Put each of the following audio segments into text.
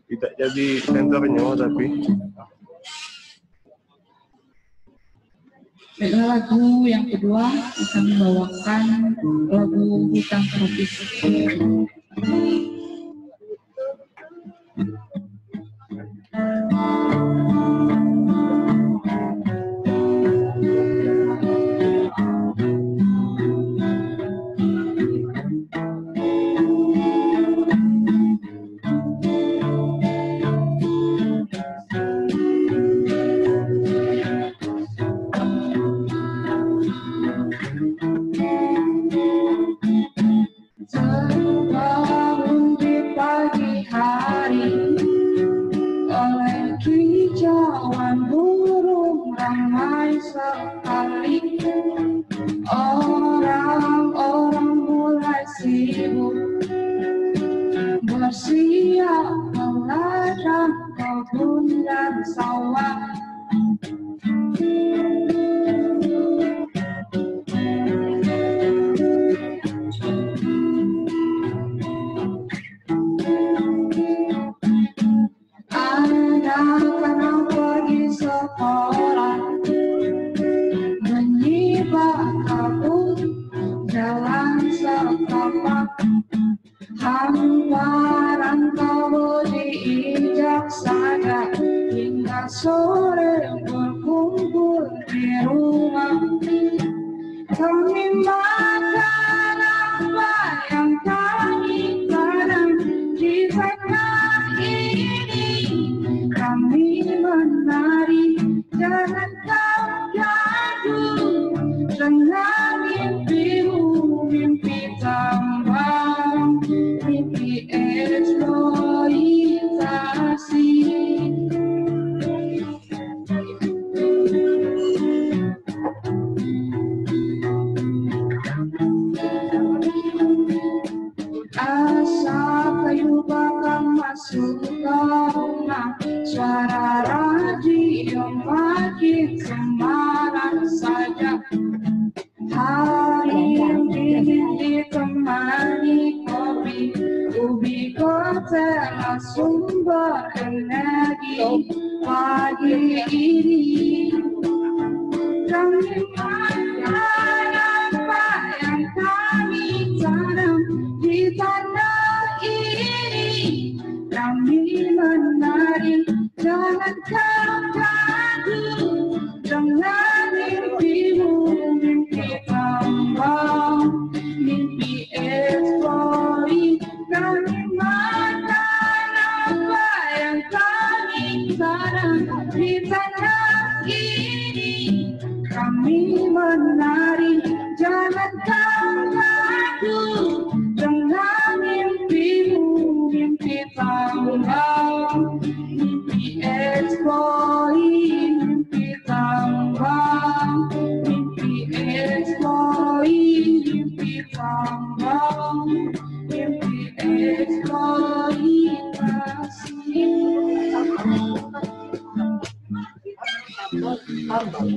Tidak jadi senternya tapi. Baiklah, lagu yang kedua akan membawakan lagu Hutan Tropis. Eksploitasi bumi kota sumber energi pagi ini. Kami makan apa yang kami tanam di tanah ini. Kami menari jangan kau ragu dengan mimpimu, mimpi tambang, mimpi eksploit. Kami makan apa yang kami tanam di tanah ini. Kami menari jangan kau ragu dengan mimpimu, mimpi tambang, mimpi eksploit, mimpi tambang, mimpi eksploit, mimpi tambang, mimpi eksploitasi. Terima kasih.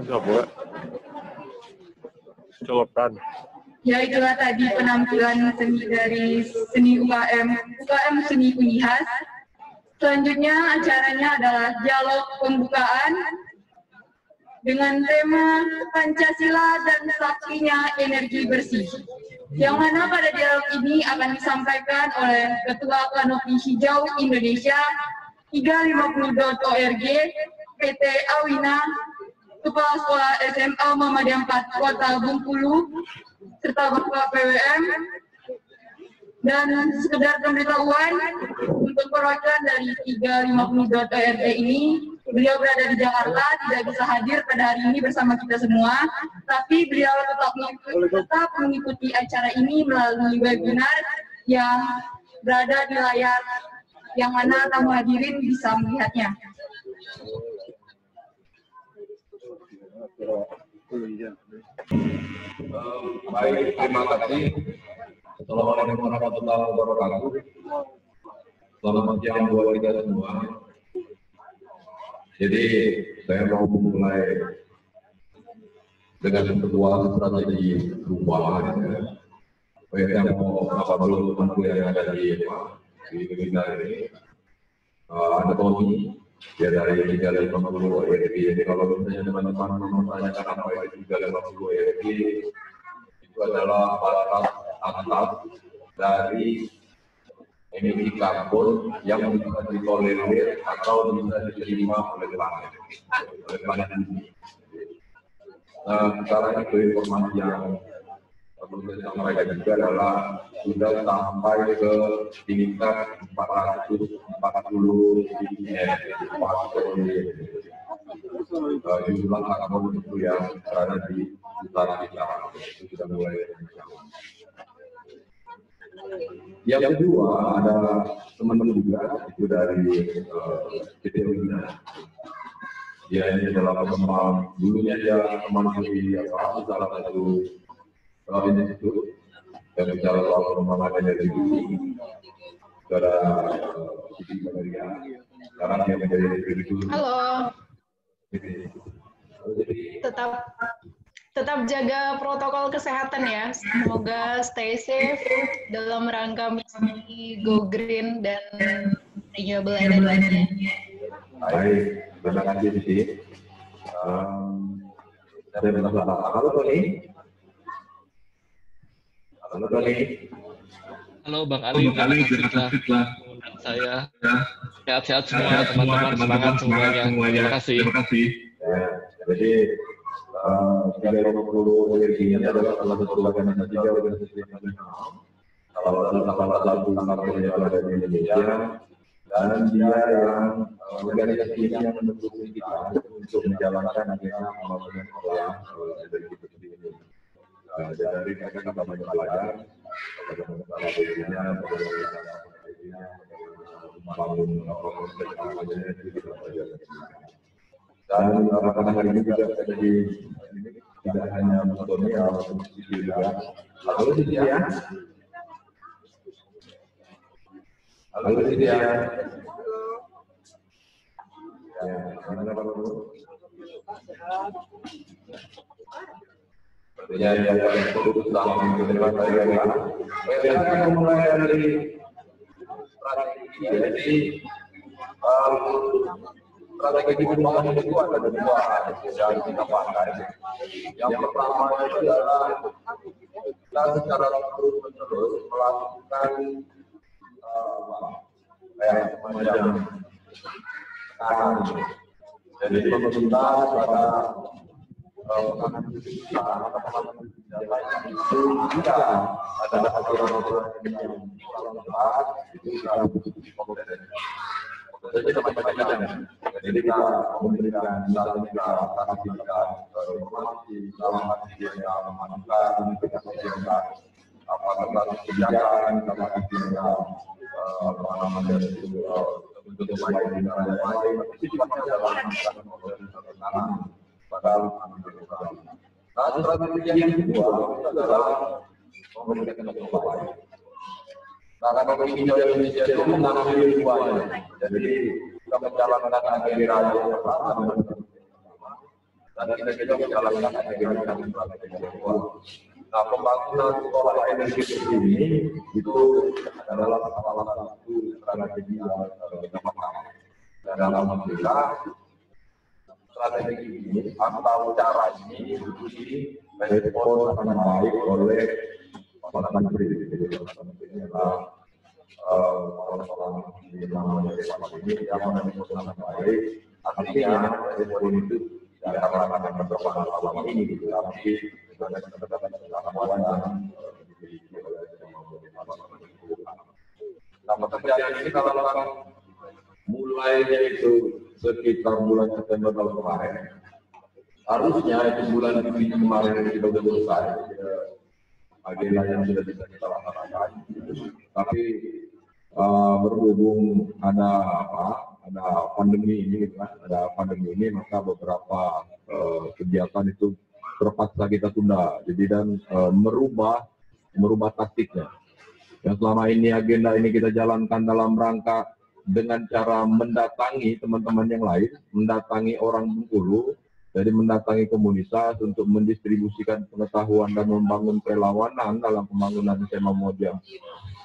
Coba. Coba. Ya, itulah tadi penampilan seni dari seni UKM Seni Unihas. Selanjutnya acaranya adalah dialog pembukaan dengan tema Pancasila dan Saksinya Energi Bersih. Yang mana pada dialog ini akan disampaikan oleh Ketua Kanopi Hijau Indonesia 350.org, PT Awina, Kepala Sekolah SMA Muhammadiyah 4 Kota Bengkulu, serta Bapak PWM, dan sekedar pemberitahuan untuk perwakilan dari 350.org ini, beliau berada di Jakarta, tidak bisa hadir pada hari ini bersama kita semua, tapi beliau tetap mengikuti acara ini melalui webinar yang berada di layar yang mana tamu hadirin bisa melihatnya. Baik, terima kasih. Assalamualaikum warahmatullahi wabarakatuh. Selamat siang buat kita semua. Jadi saya mau memulai dengan sebuah strategi perubahan. Saya mau belum teman yang ada di webinar ini. Ada Tony, dia dari 350 ERG. Jadi kalau misalnya teman-teman mempertanyakan apa itu 350 ERG, itu adalah batas atas dari emisi karbon yang bisa ditolerir atau bisa diterima oleh planet ini. Nah, sekarang itu informasi yang perlu saya sampaikan juga adalah sudah sampai ke tingkat 440 ppm jumlah karbon itu yang berada di utara kita itu sudah mulai. Yang kedua ada teman-teman juga itu dari PT Wina. Dia ini adalah pengembang, dulunya dia teman di salah satu institut yang bicara soal pengembangan energi bersih. Saudara Siti Valeria, sekarang dia menjadi direktur. Halo. Tetap jaga protokol kesehatan ya. Semoga stay safe dalam rangka misi Go Green dan Renewable Energy. Baik, terima kasih Siti. Saya minta halo Tony. Halo Tony. Halo Bang Ali, terima kasih telah saya. Sehat-sehat semua teman-teman, semangat semuanya. Terima kasih. Ya, jadi 350 energi ini adalah salah satu organisasi internasional. Salah satu yang ada di Indonesia dan dia yang organisasi yang mendukung kita untuk menjalankan agenda pembangunan sekolah dari seperti ini. Dari mereka kita banyak belajar bagaimana cara berdirinya, bagaimana membangun konsep kampanye itu kita pelajari. Dan pada hari ini juga jadi tidak hanya menonton ya, juga. Halo Siti ya. Halo Siti ya. Ya, gimana Pak Guru? Sepertinya yang paling fokus dalam menjalankan agenda. Kita akan mulai dari strategi. Jadi strategi pembangunan itu ada dua yang kita pakai. Yang pertama itu adalah kita secara terus-menerus melakukan kayak semacam tekanan. Jadi pemerintah pada itu jika ada aturan-aturan yang kurang tepat itu kita butuh jadi kita memberikan misalnya kita kasih informasi dalam arti dia memajukan kita apa kebijakan kita kasih apa namanya itu untuk supaya di negara lain itu sifatnya dalam padahal strategi yang kedua adalah memberikan upaya. Karena begini Indonesia itu mengambil duanya. Jadi kita menjalankan agenda yang pertama dan kita juga menjalankan agenda yang kedua. Nah, pembangunan sekolah energi bersih ini itu adalah salah satu strategi yang dilakukan. Dan alhamdulillah strategi ini atau cara ini itu direspon sangat baik oleh Pak Menteri. Jadi Pak Menteri adalah orang-orang di namanya Pak ini yang sangat baik. Artinya respon itu tidak karena persoalan selama ini gitu, tapi ada kesempatan yang dimiliki oleh Nah, pekerjaan ini kalau mulainya itu sekitar bulan September tahun kemarin, harusnya itu bulan Juli kemarin kita sudah selesai agenda yang sudah bisa kita laksanakan. Tapi berhubung ada pandemi ini, maka beberapa kegiatan itu terpaksa kita tunda. Jadi dan merubah taktiknya. Yang selama ini agenda ini kita jalankan dalam rangka dengan cara mendatangi teman-teman yang lain, mendatangi orang Bengkulu, jadi mendatangi komunitas untuk mendistribusikan pengetahuan dan membangun perlawanan dalam pembangunan SMA Muhammadiyah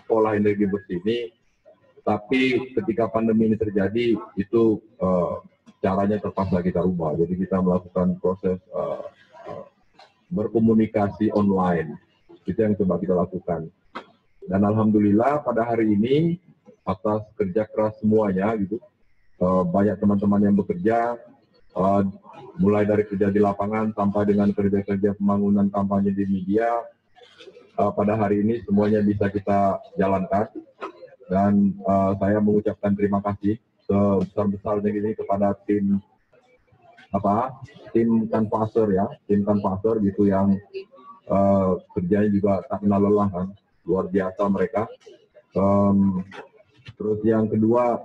sekolah energi bersih ini. Tapi ketika pandemi ini terjadi, itu caranya terpaksa kita rubah. Jadi kita melakukan proses berkomunikasi online. Itu yang coba kita lakukan. Dan alhamdulillah pada hari ini atas kerja keras semuanya gitu, banyak teman-teman yang bekerja, mulai dari kerja di lapangan sampai dengan kerja-kerja pembangunan kampanye di media, pada hari ini semuanya bisa kita jalankan. Dan saya mengucapkan terima kasih sebesar-besarnya ini kepada tim Kanvaser ya, tim Kanvaser gitu yang kerjanya juga tak kenal lelah kan, luar biasa mereka. Terus yang kedua,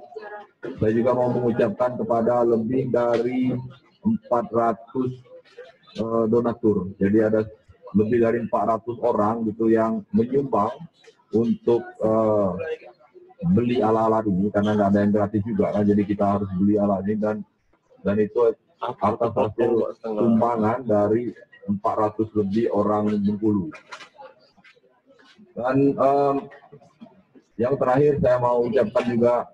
saya juga mau mengucapkan kepada lebih dari 400 donatur. Jadi ada lebih dari 400 orang gitu yang menyumbang untuk beli alat-alat ini, karena nggak ada yang gratis juga kan. Jadi kita harus beli alat ini dan itu atas hasil sumbangan dari 400 lebih orang Bengkulu. Dan yang terakhir saya mau ucapkan juga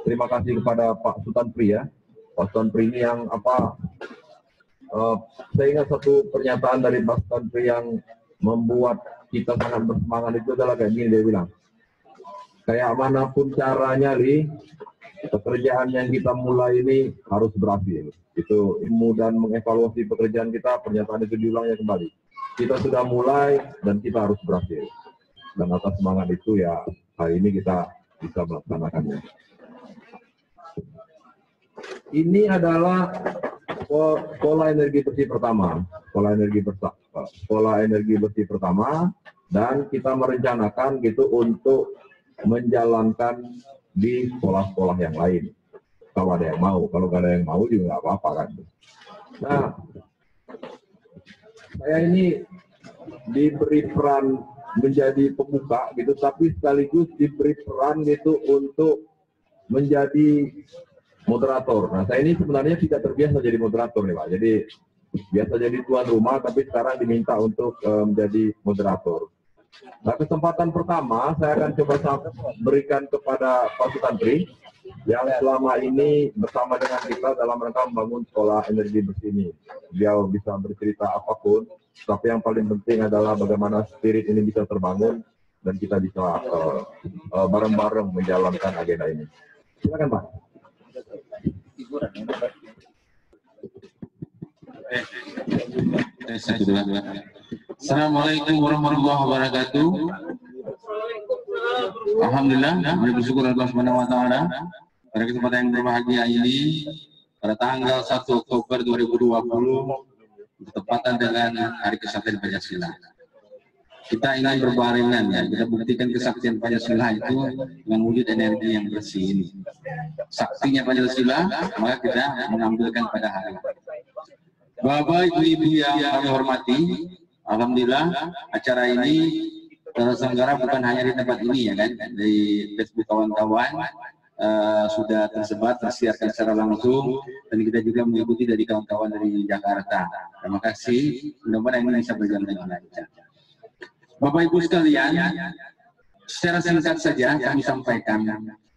terima kasih kepada Pak Sultan Pri ya. Pak Sultan Pri ini yang saya ingat satu pernyataan dari Pak Sultan Pri yang membuat kita sangat bersemangat, itu adalah kayak gini, dia bilang, kayak manapun caranya pekerjaan yang kita mulai ini harus berhasil. Itu ilmu dan mengevaluasi pekerjaan kita, pernyataan itu diulangnya kembali. Kita sudah mulai dan kita harus berhasil. Dan atas semangat itu ya hari ini kita bisa melaksanakannya. Ini adalah pola energi bersih pertama, pola energi bersih pertama, dan kita merencanakan gitu untuk menjalankan di sekolah-sekolah yang lain. Kalau ada yang mau, kalau nggak ada yang mau juga nggak apa-apa kan. Nah, saya ini diberi peran menjadi pembuka gitu, tapi sekaligus diberi peran gitu untuk menjadi moderator. Nah, saya ini sebenarnya tidak terbiasa jadi moderator nih Pak. Jadi biasa jadi tuan rumah, tapi sekarang diminta untuk menjadi moderator. Nah, kesempatan pertama saya akan coba berikan kepada Pak Sutantri yang selama ini bersama dengan kita dalam rangka membangun sekolah energi bersih ini. Beliau bisa bercerita apapun, tapi yang paling penting adalah bagaimana spirit ini bisa terbangun dan kita bisa bareng-bareng menjalankan agenda ini. Silakan Pak. Assalamualaikum warahmatullahi wabarakatuh. Alhamdulillah, bersyukur Allah Subhanahu wa taala pada kesempatan yang berbahagia ini pada tanggal 1 Oktober 2020 bertepatan dengan Hari Kesaktian Pancasila. Kita ingin berbarengan ya, kita buktikan kesaktian Pancasila itu dengan wujud energi yang bersih ini. Saktinya Pancasila, maka kita mengambilkan pada hari. Bapak, Ibu-Ibu yang kami hormati, alhamdulillah acara ini terselenggara bukan hanya di tempat ini ya kan, di Facebook kawan-kawan sudah tersebar, tersiarkan secara langsung, dan kita juga mengikuti dari kawan-kawan dari Jakarta. Terima kasih, mudah-mudahan ini bisa berjalan dengan lancar. Bapak Ibu sekalian, secara singkat saja kami sampaikan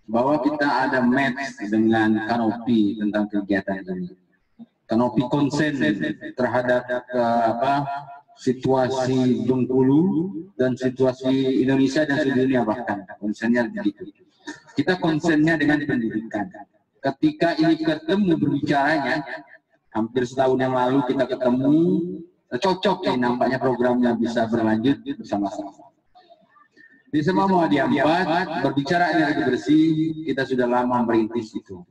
bahwa kita ada match dengan kanopi tentang kegiatan ini. Kanopi konsen terhadap situasi Bengkulu dan situasi Indonesia dan sedunia, bahkan konsennya begitu. Kita konsennya dengan pendidikan. Ketika ini ketemu berbicaranya, hampir setahun yang lalu kita ketemu, cocok ya nampaknya programnya bisa berlanjut bersama-sama. Di Semua Muhammadiyah 4 berbicara energi bersih, kita sudah lama merintis itu.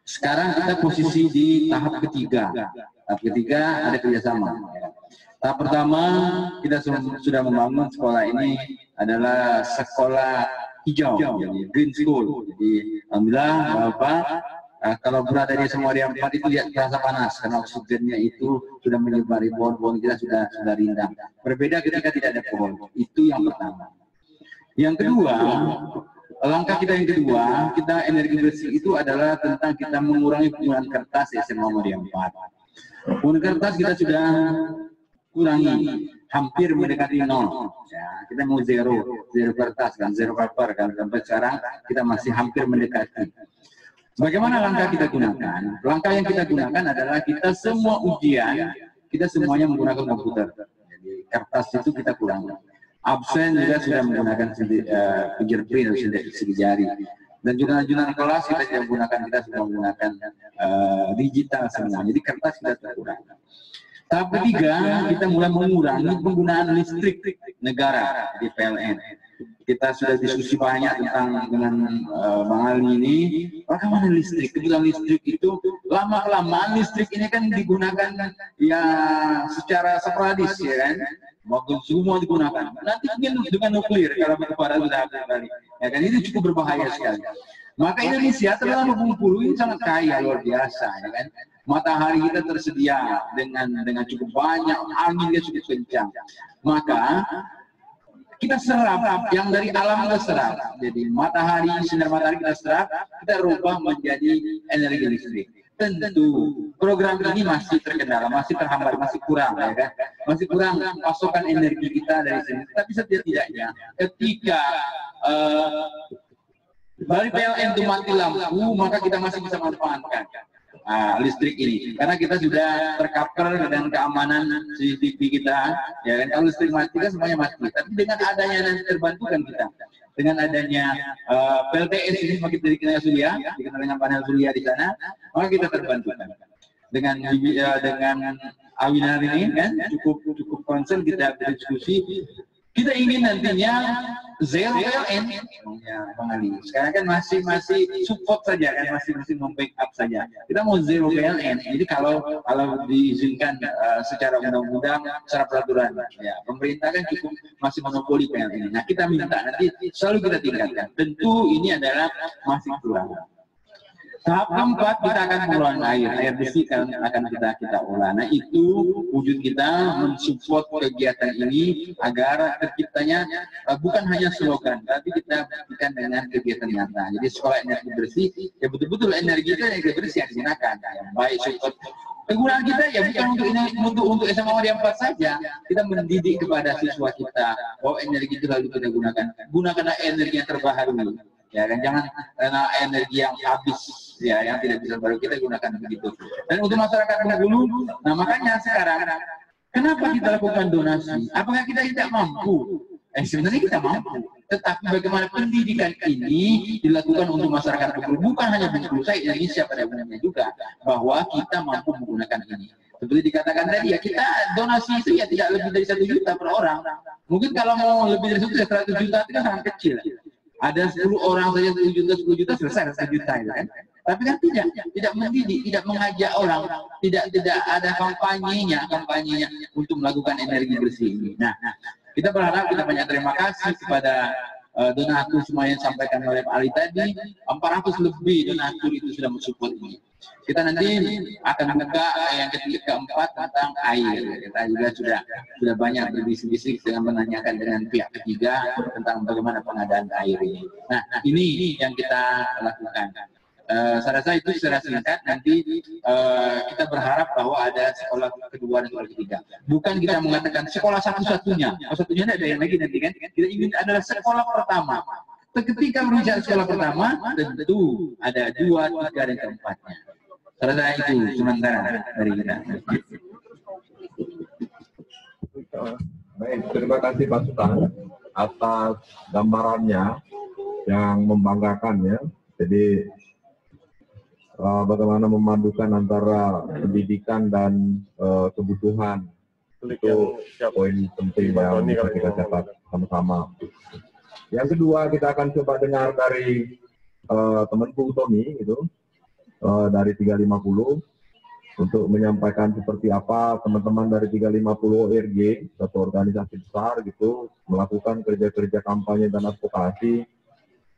Sekarang kita posisi di tahap ketiga. Tahap ketiga ada kerjasama. Tahap pertama kita sudah membangun sekolah ini adalah sekolah hijau, jadi green school. Jadi alhamdulillah Bapak, kalau berada di Semua Muhammadiyah 4 itu lihat terasa panas karena oksigennya itu sudah menyebari, pohon-pohon kita sudah rindang. Berbeda ketika tidak ada pohon. Itu yang pertama. Yang kedua, langkah kita yang kedua, kita energi bersih itu adalah tentang kita mengurangi penggunaan kertas di Semua Muhammadiyah 4. Penggunaan kertas kita sudah kurangi, hampir mendekati nol. Ya, kita mau zero kertas kan, zero paper kan, sampai sekarang kita masih hampir mendekati. Bagaimana langkah kita gunakan? Langkah yang kita gunakan adalah kita semua ujian, kita semuanya menggunakan komputer. Jadi kertas itu kita kurangi. Absen juga sudah menggunakan fingerprint atau sidik jari. Dan jurnal-jurnal kelas kita tidak menggunakan, kita sudah menggunakan digital semua. Jadi kertas kita terkurang. Tahap ketiga, kita mulai mengurangi penggunaan listrik negara di PLN. Kita sudah diskusi banyak tentang dengan Bang Ali ini, bagaimana listrik. Kebutuhan listrik itu lama-kelamaan listrik ini kan digunakan ya secara sporadis ya kan. Waktu semua digunakan. Nanti mungkin dengan nuklir kalau bara sudah kembali. Ya kan itu cukup berbahaya sekali. Maka Indonesia terutama Bengkulu ini sangat kaya luar biasa ya kan. Matahari kita tersedia dengan cukup banyak, anginnya cukup kencang. Maka kita serap yang dari alam kita serap. Jadi matahari, sinar matahari kita serap, kita rubah menjadi energi listrik. Tentu program ini masih terkendala, masih terhambat, masih kurang, ya kan? Masih kurang pasokan energi kita dari sini. Tapi setidaknya ketika dari PLN itu mati lampu, maka kita masih bisa manfaatkan listrik ini, karena kita sudah tercover dengan keamanan CCTV kita, ya kan. Kalau listrik mati kan semuanya mati. Tapi dengan adanya nanti terbantukan kita, dengan adanya PLTS ini semakin dari tenaga surya, dikenal dengan panel surya di sana, maka kita terbantukan. Dengan Awinar ini kan cukup concern kita berdiskusi Kita ingin nantinya zero PLN, ya Bang Ali. Sekarang kan masih support saja kan, masih membackup saja. Kita mau zero PLN. Jadi kalau diizinkan secara undang-undang, secara peraturan, ya pemerintah kan cukup masih monopoli PLN. Nah kita minta nanti selalu kita tingkatkan. Tentu ini adalah masih kurang. Tahap keempat kita akan mengelola air bersih akan kita olah. Nah itu wujud kita mensupport kegiatan ini agar terciptanya bukan hanya slogan, tapi kita buktikan dengan kegiatan nyata. Jadi sekolah energi bersih, ya betul-betul energi bersih yang digunakan. Ya, baik support kegunaan kita ya bukan untuk SMA Muhammadiyah 4 saja. Kita mendidik kepada siswa kita bahwa energi itu lalu kita gunakanlah energi yang terbaharui. Ya kan, jangan energi yang habis, ya yang tidak bisa baru kita gunakan begitu. Dan untuk masyarakat Bengkulu, nah makanya sekarang kenapa kita lakukan donasi? Apakah kita tidak mampu? Sebenarnya kita mampu, tetapi bagaimana pendidikan ini dilakukan untuk masyarakat Bengkulu, bukan hanya Bengkulu, saya Indonesia pada umumnya juga, bahwa kita mampu menggunakan ini. Seperti dikatakan tadi ya, kita donasi itu ya tidak lebih dari 1 juta per orang. Mungkin kalau mau lebih dari 100 juta itu kan sangat kecil. Ada 10 orang saja 10 juta selesai 1 juta ya kan. Tapi kan tidak mendidik, tidak mengajak orang, tidak ada kampanyenya untuk melakukan energi bersih ini. Nah, kita berharap, kita banyak terima kasih kepada donatur semua yang disampaikan oleh Pak Ali tadi. 400 lebih donatur itu sudah mensupport ini. Kita nanti akan buka yang keempat tentang air. Kita juga sudah banyak berbisik-bisik dengan menanyakan dengan pihak ketiga tentang bagaimana pengadaan air ini. Nah, ini yang kita lakukan. Saya rasa itu secara singkat. Nanti kita berharap bahwa ada sekolah kedua dan sekolah ketiga. Bukan kita mengatakan sekolah satu-satunya. Satunya ada yang lagi nanti kan. Kita ingin adalah sekolah pertama. Ketika berbicara sekolah pertama, tentu ada 2, 3 dan keempatnya. Saya rasa itu sementara dari kita. Baik, terima kasih Pak Sultan atas gambarannya yang membanggakan ya. Jadi bagaimana memadukan antara pendidikan dan kebutuhan, itu poin penting yang bisa kita catat sama-sama. Yang kedua, kita akan coba dengar dari temanku Tony gitu, dari 350 untuk menyampaikan seperti apa teman-teman dari 350 ORG, satu organisasi besar gitu, melakukan kerja-kerja kampanye dan advokasi,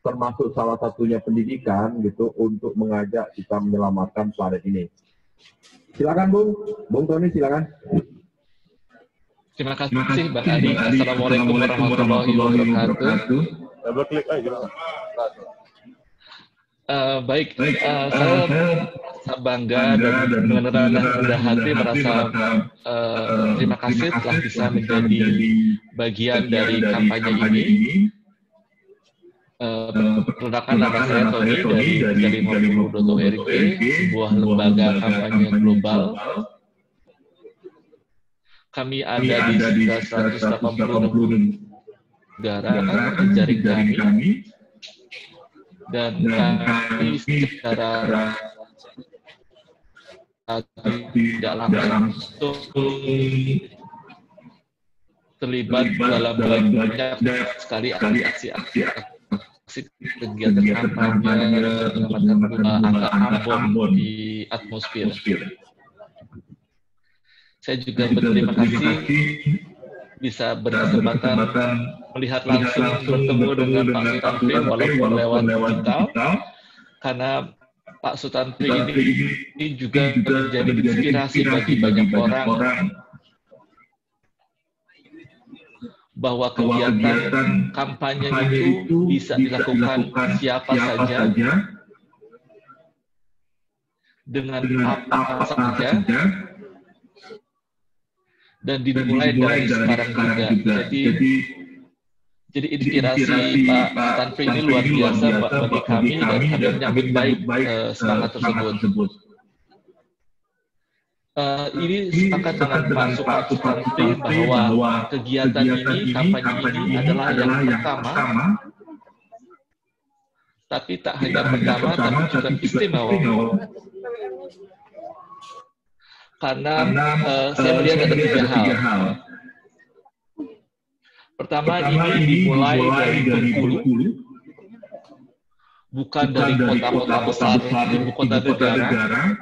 termasuk salah satunya pendidikan gitu, untuk mengajak kita menyelamatkan planet ini. Silakan Bung Tony, silakan. Terima kasih Bang Ali. Assalamualaikum warahmatullahi wabarakatuh. Double klik aja. Baik, saya bangga dan dengan rendah hati merasa terima kasih telah bisa menjadi bagian dari kampanye ini. Perkenalkan, nama saya Tony dari 350.org, sebuah lembaga kampanye global. Kami ada di sekitar 180 negara di jaring kami. Dan kami secara tidak langsung terlibat dalam banyak sekali aksi kegiatan kampanye menyelamatkan angka Ambon di atmosfer. Saya juga berterima kasih bisa berkesempatan melihat langsung bertemu dengan Pak Sutantri walaupun lewat digital, karena Pak Sutantri ini juga menjadi inspirasi bagi banyak orang bahwa kegiatan kampanye itu bisa dilakukan siapa saja dengan apa saja dan dimulai dari sekarang juga. Jadi inspirasi Pak Sutantri ini luar biasa bagi kami dan kami menyambut baik semangat tersebut. Ini sepakat dengan Pak Sutantri bahwa kegiatan ini, kampanye ini adalah yang pertama, tapi tak hanya pertama, tapi juga istimewa. Karena saya melihat ada 3 hal. Pertama, ini dimulai dari Bengkulu, bukan dari kota-kota besar ibu kota negara,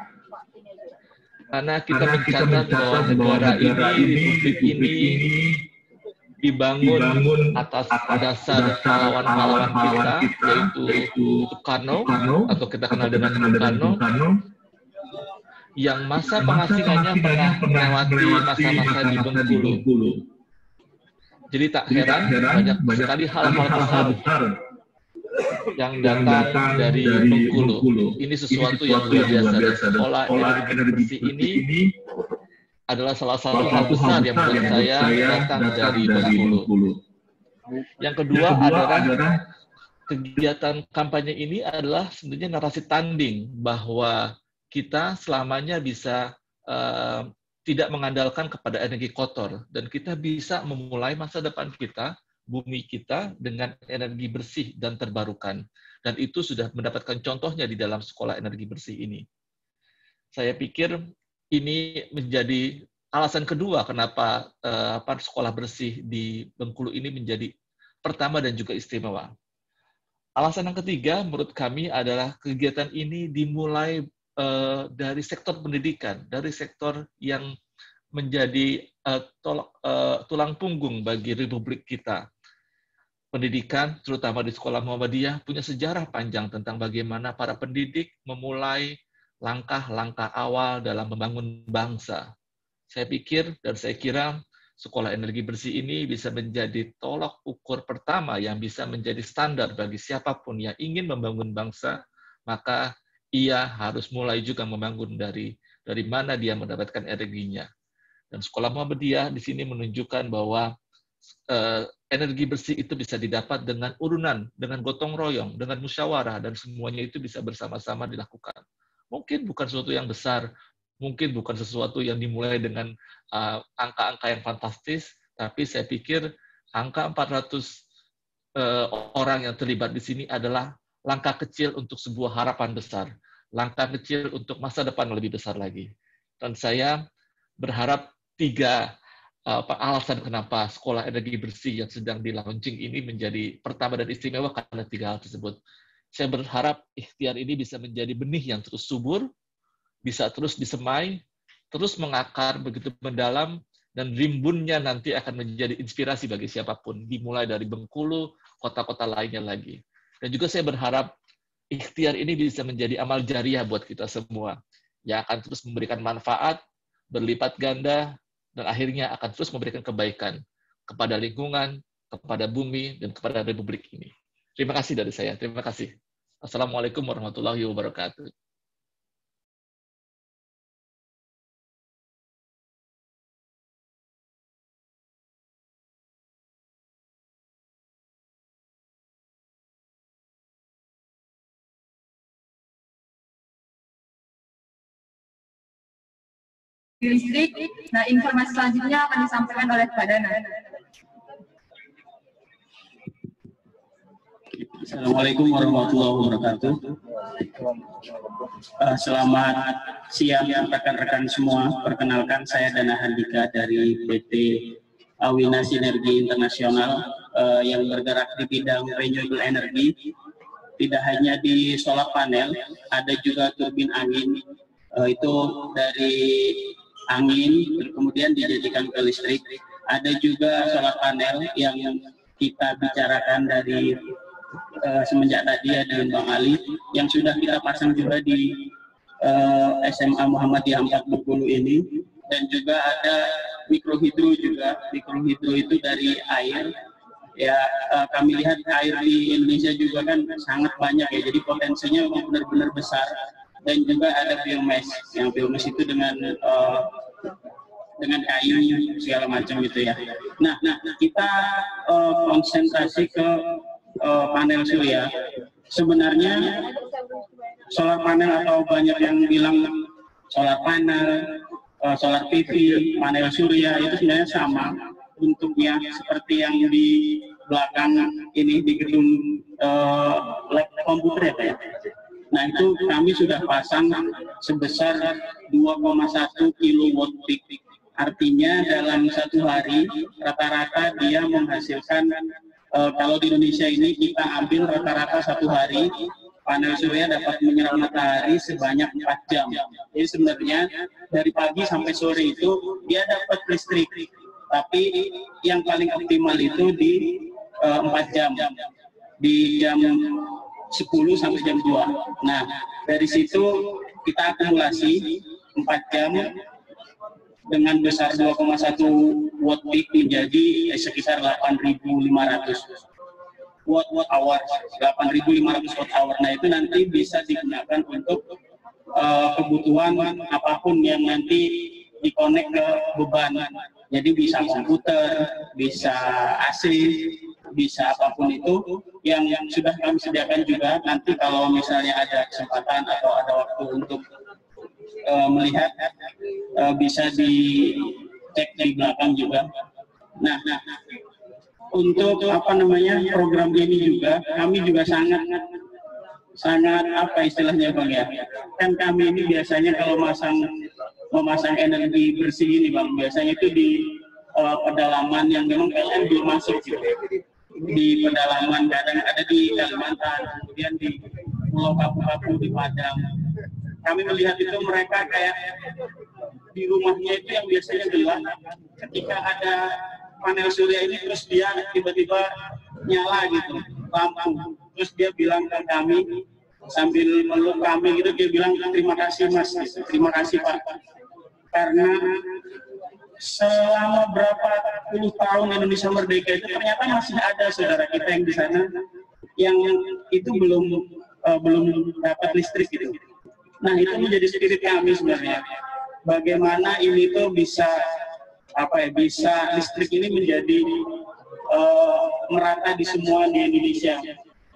karena kita mencatat bahwa negara ini, republik ini dibangun atas dasar pahlawan-pahlawan kita, yaitu Soekarno, atau kita kenal dengan Soekarno, yang masa pengasingannya pernah melewati masa-masa di Bengkulu. Jadi tak heran banyak sekali hal-hal besar yang datang dari Bengkulu. Ini sesuatu yang luar biasa, dan sekolah energi bersih ini adalah salah satu hal besar yang menurut saya datang dari Bengkulu. Yang kedua adalah kegiatan kampanye ini adalah sebenarnya narasi tanding bahwa kita selamanya bisa tidak mengandalkan kepada energi kotor, dan kita bisa memulai masa depan kita, bumi kita, dengan energi bersih dan terbarukan. Dan itu sudah mendapatkan contohnya di dalam sekolah energi bersih ini. Saya pikir ini menjadi alasan kedua kenapa sekolah bersih di Bengkulu ini menjadi pertama dan juga istimewa. Alasan yang ketiga menurut kami adalah kegiatan ini dimulai dari sektor pendidikan, dari sektor yang menjadi tulang punggung bagi republik kita. Pendidikan, terutama di sekolah Muhammadiyah, punya sejarah panjang tentang bagaimana para pendidik memulai langkah-langkah awal dalam membangun bangsa. Saya pikir dan saya kira sekolah energi bersih ini bisa menjadi tolak ukur pertama yang bisa menjadi standar bagi siapapun yang ingin membangun bangsa, maka ia harus mulai juga membangun dari mana dia mendapatkan energinya. Dan sekolah Muhammadiyah di sini menunjukkan bahwa energi bersih itu bisa didapat dengan urunan, dengan gotong royong, dengan musyawarah, dan semuanya itu bisa bersama-sama dilakukan. Mungkin bukan sesuatu yang besar, mungkin bukan sesuatu yang dimulai dengan angka-angka yang fantastis, tapi saya pikir angka 400 orang yang terlibat di sini adalah langkah kecil untuk sebuah harapan besar, langkah kecil untuk masa depan lebih besar lagi. Dan saya berharap 3 alasan kenapa sekolah energi bersih yang sedang di-launching ini menjadi pertama dan istimewa karena 3 hal tersebut. Saya berharap ikhtiar ini bisa menjadi benih yang terus subur, bisa terus disemai, terus mengakar begitu mendalam, dan rimbunnya nanti akan menjadi inspirasi bagi siapapun, dimulai dari Bengkulu, kota-kota lainnya lagi. Dan juga saya berharap ikhtiar ini bisa menjadi amal jariah buat kita semua, yang akan terus memberikan manfaat, berlipat ganda, dan akhirnya akan terus memberikan kebaikan kepada lingkungan, kepada bumi, dan kepada republik ini. Terima kasih dari saya. Terima kasih. Assalamualaikum warahmatullahi wabarakatuh. Listrik. Nah, informasi selanjutnya akan disampaikan oleh Pak Dana. Assalamualaikum warahmatullahi wabarakatuh. Selamat siang rekan-rekan semua. Perkenalkan, saya Dana Handika dari PT Awina Sinergi Internasional yang bergerak di bidang renewable energy. Tidak hanya di solar panel, ada juga turbin angin. Itu dari angin, kemudian dijadikan ke listrik. Ada juga solar panel yang kita bicarakan dari semenjak tadi ya dengan Bang Ali, yang sudah kita pasang juga di SMA Muhammadiyah 4 Bengkulu ini. Dan juga ada mikrohidro juga. Mikrohidro itu dari air. Ya, kami lihat air di Indonesia juga kan sangat banyak ya, jadi potensinya benar-benar besar. Dan juga ada biomass, yang biomass itu dengan kayu segala macam gitu ya. Nah kita konsentrasi ke panel surya. Sebenarnya solar panel, atau banyak yang bilang solar panel, solar PV, panel surya, itu sebenarnya sama bentuknya seperti yang di belakang ini di gedung lab komputer ya Pak ya. Nah itu kami sudah pasang sebesar 2,1 kilowatt peak. Artinya dalam satu hari rata-rata dia menghasilkan, kalau di Indonesia ini kita ambil rata-rata satu hari panel surya dapat menyerap matahari sebanyak 4 jam. Jadi sebenarnya dari pagi sampai sore itu dia dapat listrik, tapi yang paling optimal itu di 4 jam, di jam 10 sampai jam 2. Nah, dari situ kita akumulasi 4 jam dengan besar 2,1 watt peak menjadi sekitar 8.500 watt hour, 8.500 watt hour. Nah, itu nanti bisa digunakan untuk kebutuhan apapun yang nanti dikonek ke beban. Jadi bisa komputer, bisa AC, bisa apapun itu yang sudah kami sediakan juga. Nanti kalau misalnya ada kesempatan atau ada waktu untuk melihat, bisa dicek di belakang juga. Nah, untuk program ini juga kami juga sangat apa istilahnya Bang ya, kan kami ini biasanya kalau memasang energi bersih ini Bang, biasanya itu di pedalaman yang memang PLN belum masuk gitu. Di pedalaman, kadang ada di Kalimantan, kemudian di Pulau Kapu-Kapu, di Padang. Kami melihat itu mereka kayak di rumahnya itu yang biasanya gelap, ketika ada panel surya ini terus dia tiba-tiba nyala gitu, lampu. Terus dia bilang ke kami sambil meluk kami gitu, dia bilang terima kasih Mas, gitu. Terima kasih Pak, karena selama berapa puluh tahun Indonesia merdeka itu ternyata masih ada saudara kita yang di sana yang itu belum dapat listrik gitu. Nah, itu menjadi spirit kami sebenarnya. Bagaimana ini tuh bisa bisa listrik ini menjadi merata di semua di Indonesia.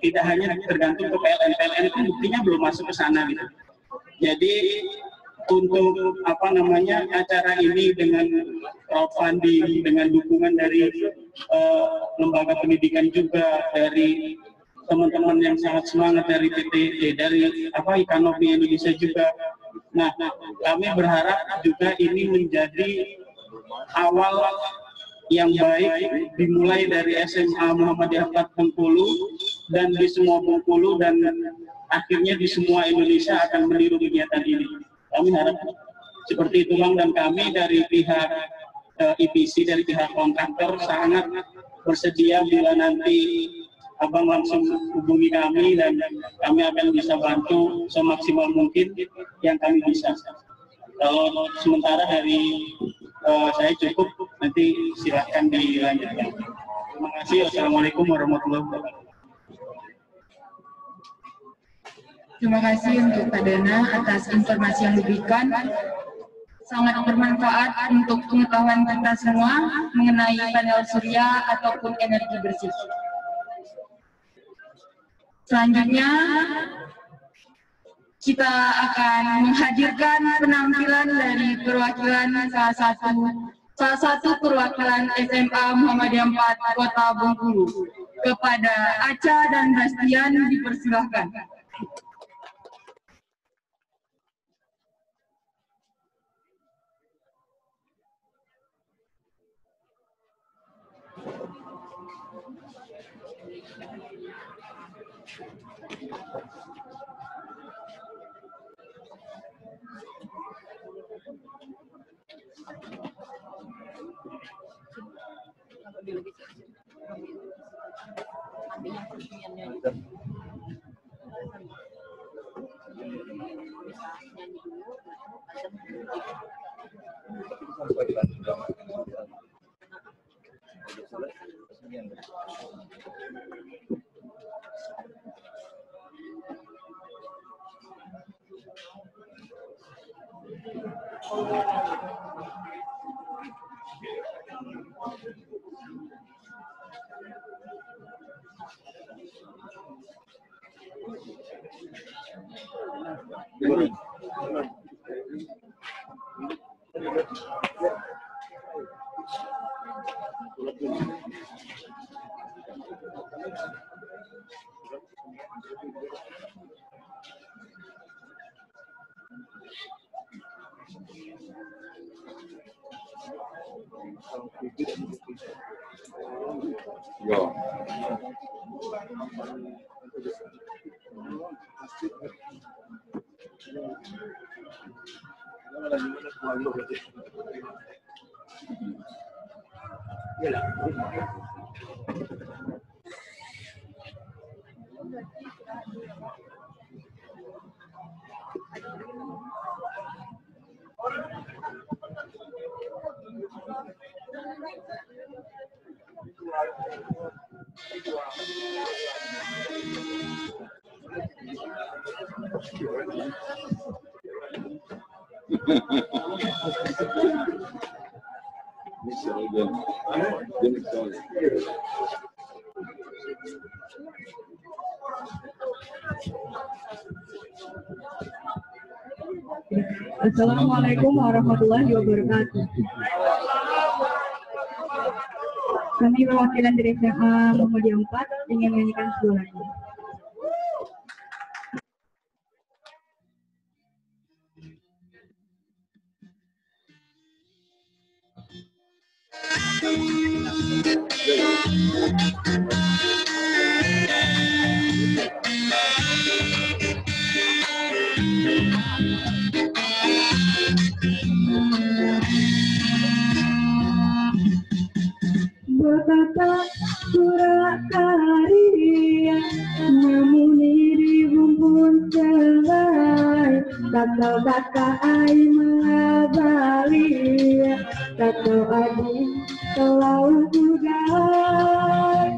Tidak hanya tergantung ke PLN. PLN itu buktinya belum masuk ke sana gitu. Jadi untuk acara ini dengan crowdfunding, dengan dukungan dari lembaga pendidikan juga, dari teman-teman yang sangat semangat dari PT, dari Ikanopi Indonesia juga. Nah, kami berharap juga ini menjadi awal yang baik dimulai dari SMA Muhammadiyah 4 Bengkulu dan di semua Bengkulu dan akhirnya di semua Indonesia akan meniru kegiatan ini. Kami harap seperti itu Bang, dan kami dari pihak IPC, dari pihak kontraktor sangat bersedia bila nanti Abang langsung hubungi kami dan kami akan bisa bantu semaksimal mungkin yang kami bisa. Kalau sementara dari saya cukup, nanti silahkan dilanjutkan. Terima kasih. Assalamualaikum warahmatullahi wabarakatuh. Terima kasih untuk Kak Dana atas informasi yang diberikan. Sangat bermanfaat untuk pengetahuan kita semua mengenai panel surya ataupun energi bersih. Selanjutnya, kita akan menghadirkan penampilan dari perwakilan salah satu perwakilan SMA Muhammadiyah 4 Kota Bengkulu. Kepada Aca dan Bastian dipersilahkan. Yo. Assalamualaikum warahmatullahi wabarakatuh. Kami perwakilan dari SMA Muhammadiyah 4 ingin menyanyikan sebuah lagu. Betapa Surakarya nyamuni di bumbun celai, kata-kata ai mengabali, kata adi selalu budai.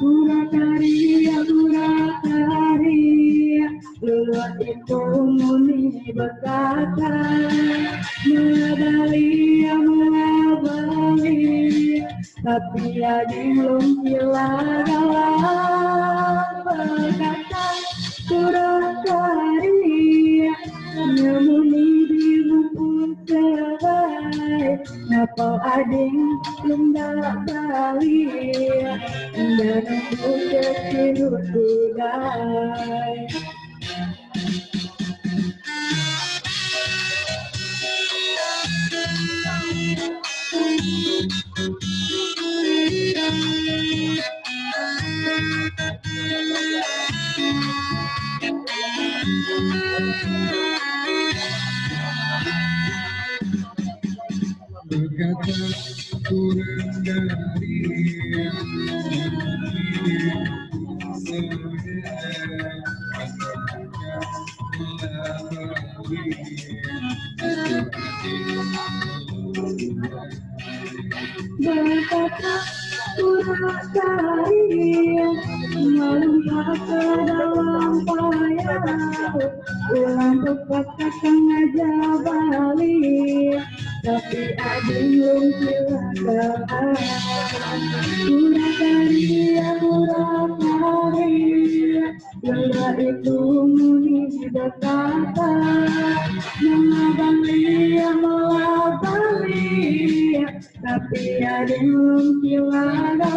Surakarya, Surakarya, leluhur itu muni berkata, mengabali, mengabali, tapi ada belum hilang berkata. Surakarya, nyamuni di bumbun celai, ngapal ading lendak balik, dan nunggu kecil budai. Berkata kurang dari Betapa Surakarya melompat ke dalam payah, ulang tepat sengaja balik, tapi ading belum silakan. Surakarya, Surakarya, lelah itu muni berkata, mengabali, mengabali, tapi ading belum silakan.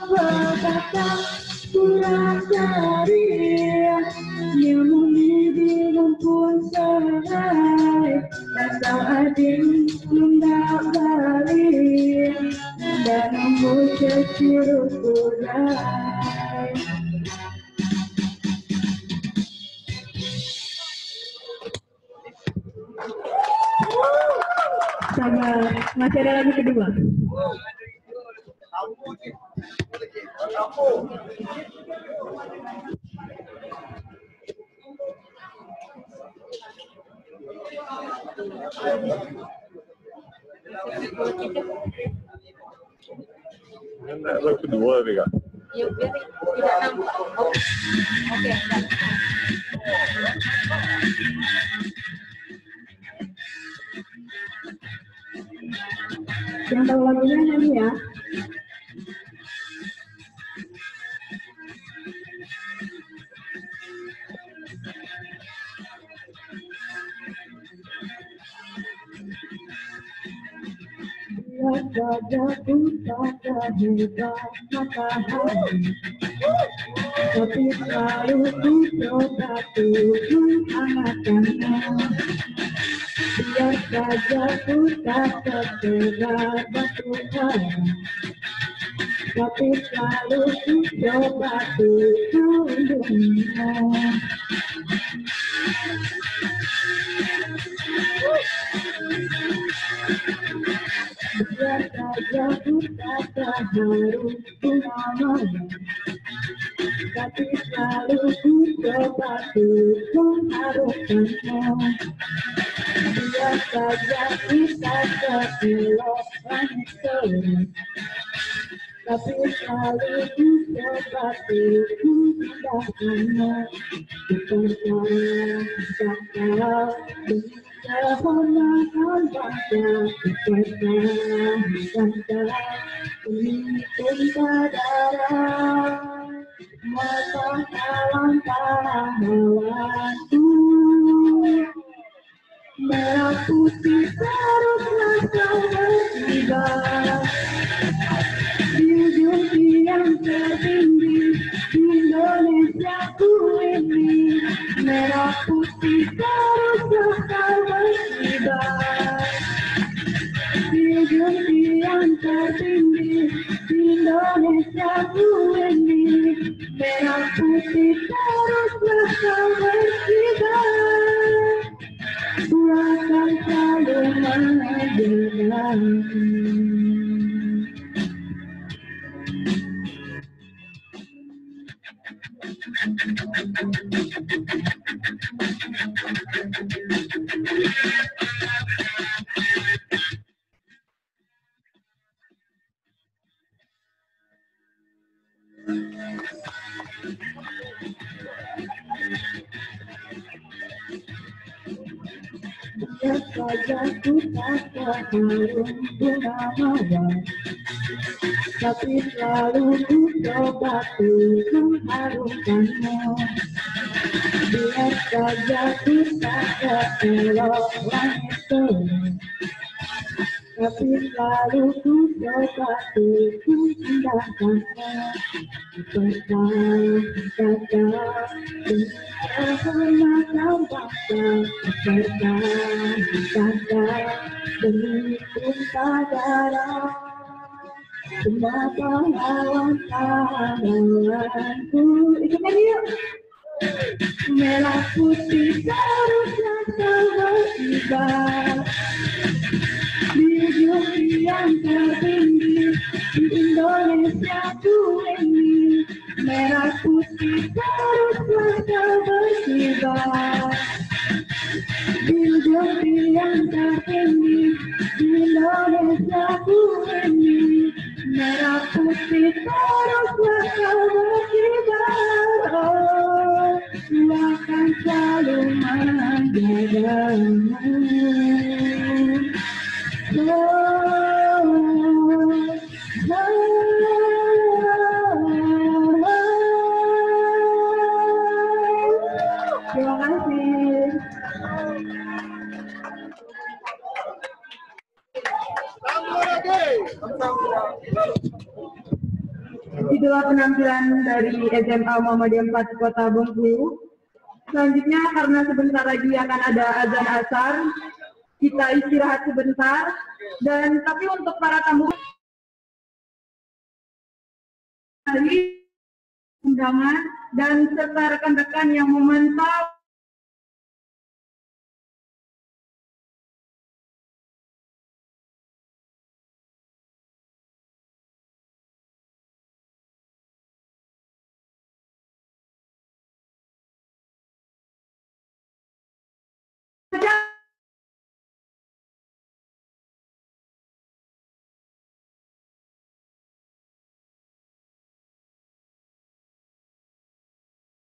Berkata Surakarya, nyamuni di bumbun celai, kata ading lendak balik, dan nunggu kecil budai. Sabar, masih ada lagu kedua. Lagu kedua nih kak. Ya biar tidak nampak. Oke. Yang tahu lagunya nyanyi ya. saja ku tak hebat matahari, tapi selalu ku coba untuk menghangatkannya. Biar saja ku tak sekerat batu bara, tapi selalu ku coba untuk melindunginya. Biar saja ku tak terharu bunga-bunga, tapi selalu ku coba untuk mengharumkannya. Biar saja kita seelok langit sore, tapi selalu ku coba untuk indahkannya. Ku percaya kehormatan bangsa, ku percaya demi tumpah darah mata pahlawan-pahlawanku. Merah putih teruslah kau berkibar di ujung tiang tertinggi Indonesia ku ini. Merah putih teruslah kau berkibar di ujung tiang tertinggi Indonesia ku ini. Merah putih teruslah kau berkibar, ku akan selalu menjagamu. Biar saja ku tak terharu bunga mawar, tapi selalu ku coba untuk mengharumkannya. Biar saja ku tak seelok langit sore, tapi selalu ku coba untuk indahkannya. Ku percaya demi kehormatan bangsa, ku percaya demi tumpah darah semua pahlawan-pahlawanku. Ikut nyanyi yuk. Merah putih teruslah kau berkibar di ujung tiang tertinggi di Indonesia ku ini. Merah putih teruslah kau berkibar di ujung tiang tertinggi di Indonesia ku ini. Merah putih teruslah kau berkibar, oh, ku akan selalu menjagamu. Terima kasih. Itulah penampilan dari SMA Muhammadiyah 4 Kota Bengkulu. Selanjutnya karena sebentar lagi akan ada azan asar, kita istirahat sebentar. Dan tapi untuk para tamu dari undangan dan serta rekan-rekan yang memantau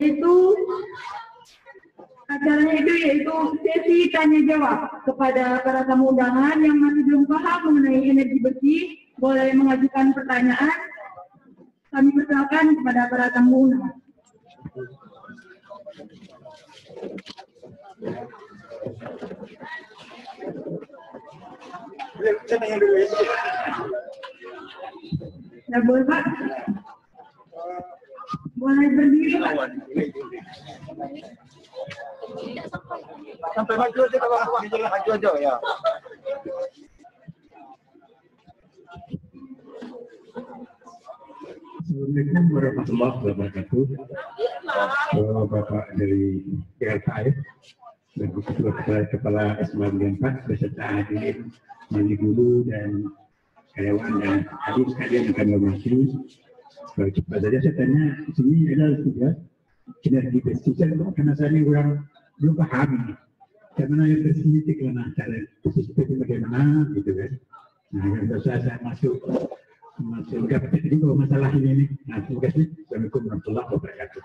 itu acaranya itu yaitu sesi tanya jawab kepada para tamu undangan yang masih belum paham mengenai energi bersih, boleh mengajukan pertanyaan. Kami persilakan kepada para tamu undangan. Saya tanya dulu ya. Ya boleh Pak. Boleh berdiri Pak. Sampai maju aja Pak, maju aja ya. Assalamualaikum warahmatullahi wabarakatuh. Bapak dari PLKF dan Kepala SMA 4 beserta hadirin wali guru dan karyawan dan adik sekalian akan hormati. Kalau cepat saja saya tanya, di sini adalah tiga kinerja pesisir, karena saya ini orang belum paham ini. Karena yang pesisir itu karena cara pesisir itu bagaimana gitu kan. Nah, kalau saya masuk dapat juga masalah ini. Nah, terima kasih. Assalamualaikum warahmatullahi wabarakatuh.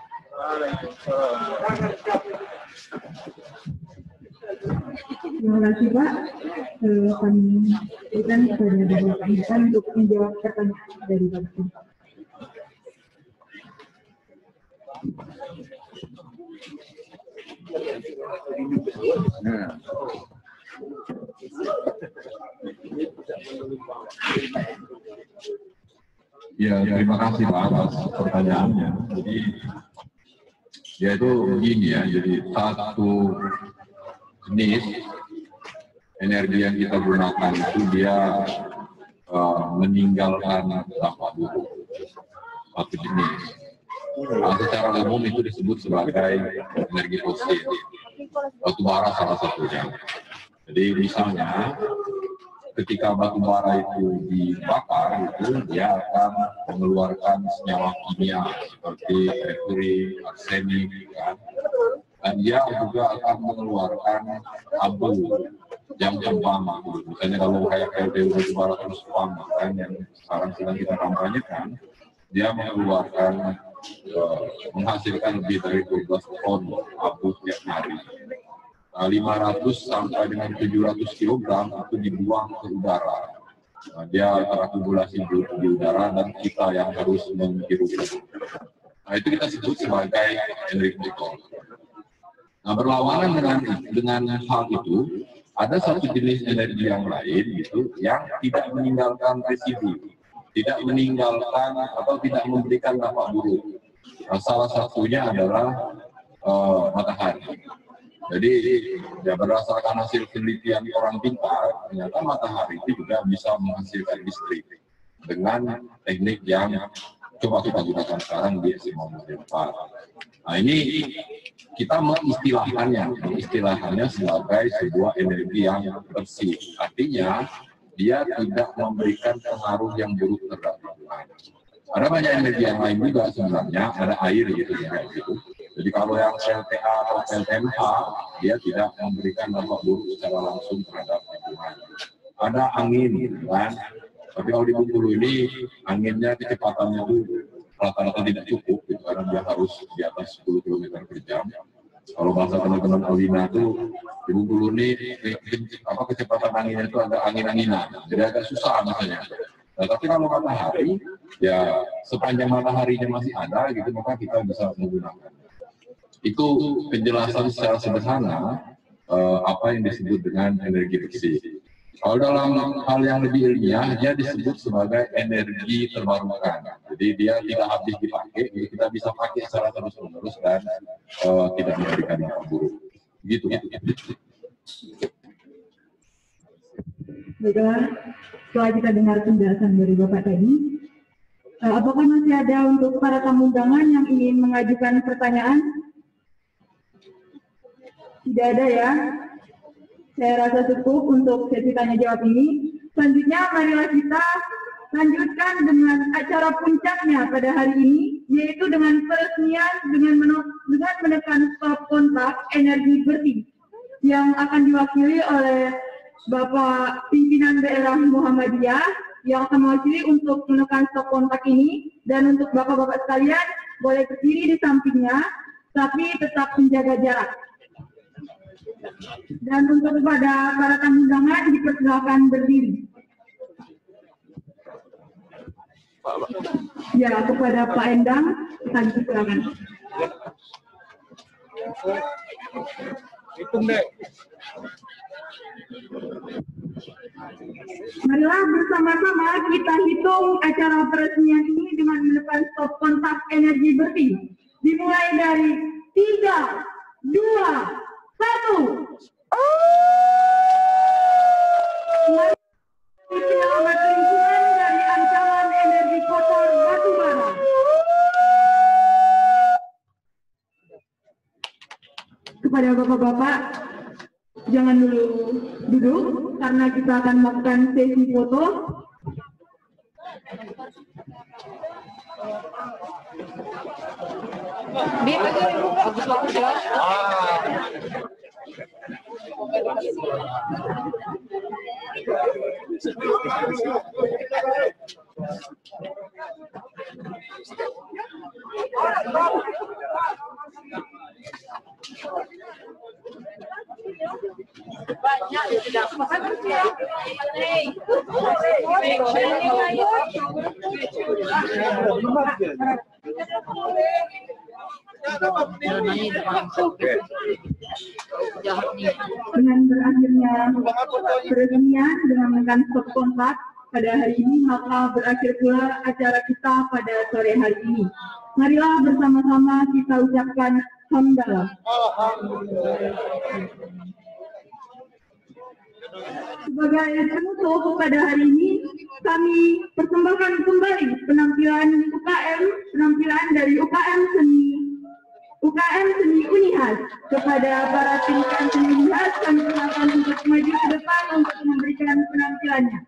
Terima kasih Pak. Kami berikan kepada Bapak Insan untuk menjawab pertanyaan dari Bapak. Ya, terima kasih Pak atas pertanyaannya. Jadi, ya itu begini ya, jadi satu jenis energi yang kita gunakan itu dia meninggalkan dampak buruk. Satu jenis. Secara umum itu disebut sebagai energi fosil. Batu bara salah satunya. Jadi misalnya ketika batu bara itu dibakar itu dia akan mengeluarkan senyawa kimia seperti merkuri, arsenik, kan? Dan dia juga akan mengeluarkan abu yang terpama. Misalnya kalau kayak PLTU batu bara terus pama kan yang sekarang sedang kita kampanyekan, dia mengeluarkan menghasilkan lebih dari 12 ton abu tiap hari. 500 sampai dengan 700 kg itu dibuang ke udara. Dia terakumulasi di udara dan kita yang harus menghirupnya. Nah, itu kita sebut sebagai energi fosil. Nah, berlawanan dengan hal itu, ada satu jenis energi yang lain gitu yang tidak meninggalkan residu, tidak meninggalkan atau tidak memberikan dampak buruk. Nah, salah satunya adalah matahari. Jadi ya berdasarkan hasil penelitian orang pintar, ternyata matahari itu juga bisa menghasilkan listrik dengan teknik yang coba kita gunakan sekarang di SMA 4. Nah ini kita mengistilahkannya sebagai sebuah energi yang bersih. Artinya dia tidak memberikan pengaruh yang buruk terhadap lingkungan. Ada banyak energi yang lain juga sebenarnya, ada air gitu ya gitu. Jadi kalau yang PLTA atau PLTMH, dia tidak memberikan dampak buruk secara langsung terhadap lingkungan. Ada angin, kan? Tapi kalau di Bengkulu ini, anginnya kecepatannya itu rata-rata tidak cukup, gitu, karena dia harus di atas 10 km per jam. Kalau bahasa teman-teman Alina itu, di Bengkulu ini, kecepatan anginnya itu agak angin-anginan, jadi agak susah misalnya. Nah, tapi kalau matahari, ya sepanjang mataharinya masih ada, gitu, maka kita bisa menggunakan. Itu penjelasan secara sederhana apa yang disebut dengan energi bersih. Kalau dalam hal yang lebih ilmiah, dia disebut sebagai energi terbarukan. Jadi dia tidak habis dipakai, jadi kita bisa pakai secara terus-menerus dan tidak memberikan dampak buruk. Gitu. Baiklah, setelah kita dengar penjelasan dari Bapak tadi, apakah masih ada untuk para tamu undangan yang ingin mengajukan pertanyaan? Tidak ada ya. Saya rasa cukup untuk sesi tanya jawab ini. Selanjutnya marilah kita lanjutkan dengan acara puncaknya pada hari ini, yaitu dengan peresmian dengan menekan stop kontak energi bersih yang akan diwakili oleh Bapak Pimpinan Daerah Muhammadiyah yang akan mewakili untuk menekan stop kontak ini. Dan untuk Bapak-Bapak sekalian boleh berdiri di sampingnya, tapi tetap menjaga jarak. Dan untuk kepada para tamu undangan dipersilakan berdiri. Ya, kepada Pak Endang, kami silakan. Hitung deh. Marilah bersama-sama kita hitung acara peresmian ini dengan menekan stop kontak energi bersih. Dimulai dari 3, 2, 1. Mari selamat lingkungan dari ancaman energi kotor batubara. Kepada bapak-bapak, jangan dulu duduk karena kita akan melakukan sesi foto. Bagus-bagus ya. Banyak tidak makan ya. Dengan berakhirnya peresmian dengan menekan stop kontak pada hari ini, maka berakhir pula acara kita pada sore hari ini. Marilah bersama-sama kita ucapkan hamdalah. Sebagai penutup pada hari ini, kami persembahkan kembali penampilan dari UKM Seni Unihas. Kepada para timkan Seni Unihas, kami silakan untuk maju ke depan untuk memberikan penampilannya.